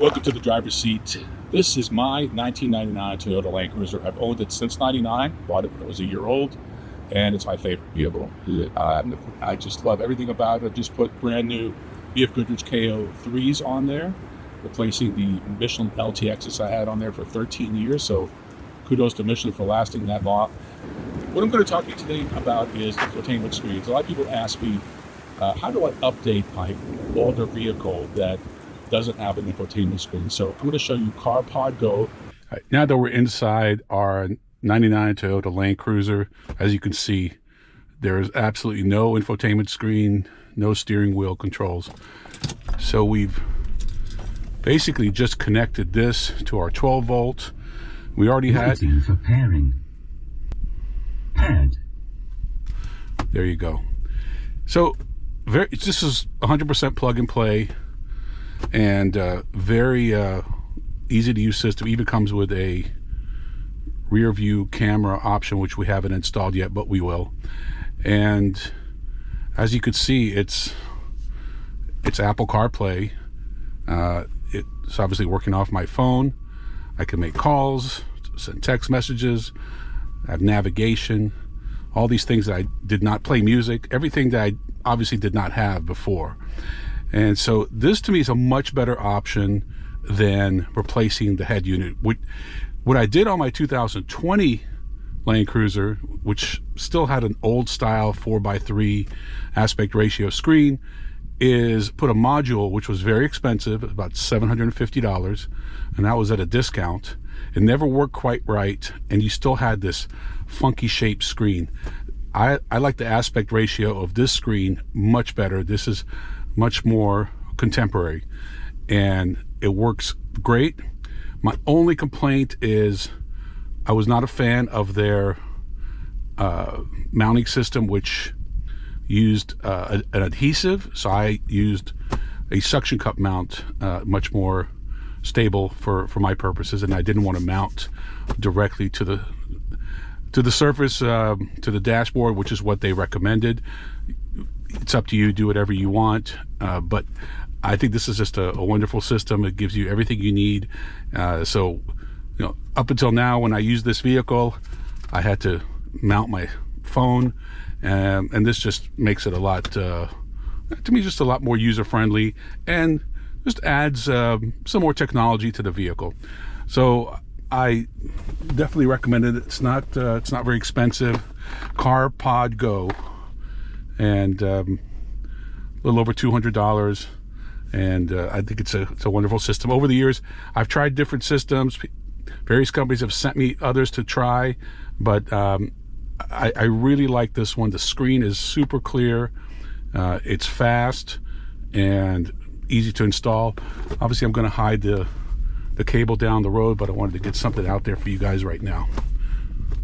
Welcome to the driver's seat. This is my 1999 Toyota Land Cruiser. I've owned it since '99, bought it when it was a year old, and it's my favorite vehicle. I just love everything about it. I just put brand new BF Goodrich KO3s on there, replacing the Michelin LTXs I had on there for 13 years, so kudos to Michelin for lasting that long. What I'm going to talk to you today about is infotainment screens. A lot of people ask me, how do I update my older vehicle that doesn't have an infotainment screen? So I'm going to show you CARPODGO. Now that we're inside our 99 Toyota Land Cruiser, as you can see, there is absolutely no infotainment screen, no steering wheel controls. So we've basically just connected this to our 12 volt. We already had for pairing. Paired. There you go. So this is 100% plug and play, and very easy to use system. Even comes with a rear view camera option, which we haven't installed yet, but we will. And as you can see, it's Apple CarPlay. It's obviously working off my phone. I can make calls, send text messages, I have navigation, all these things that I did not play music, everything that I obviously did not have before. And so this to me is a much better option than replacing the head unit. What I did on my 2020 Land Cruiser, which still had an old style 4:3 aspect ratio screen, is put a module, which was very expensive, about $750, and that was at a discount. It never worked quite right, and you still had this funky shaped screen. I like the aspect ratio of this screen much better. This is much more contemporary, and it works great. My only complaint is I was not a fan of their mounting system, which used an adhesive, so I used a suction cup mount, much more stable for my purposes, and I didn't want to mount directly to the surface, to the dashboard, which is what they recommended. It's up to you, do whatever you want, but I think this is just a wonderful system. It gives you everything you need. So, you know, up until now, when I use this vehicle, I had to mount my phone, and this just makes it a lot, to me, just a lot more user-friendly, and just adds some more technology to the vehicle. So I definitely recommend it. It's not very expensive. CARPODGO, and a little over $200. And I think it's a wonderful system. Over the years, I've tried different systems. Various companies have sent me others to try, but I really like this one. The screen is super clear. It's fast and easy to install. Obviously, I'm going to hide the cable down the road, but I wanted to get something out there for you guys right now.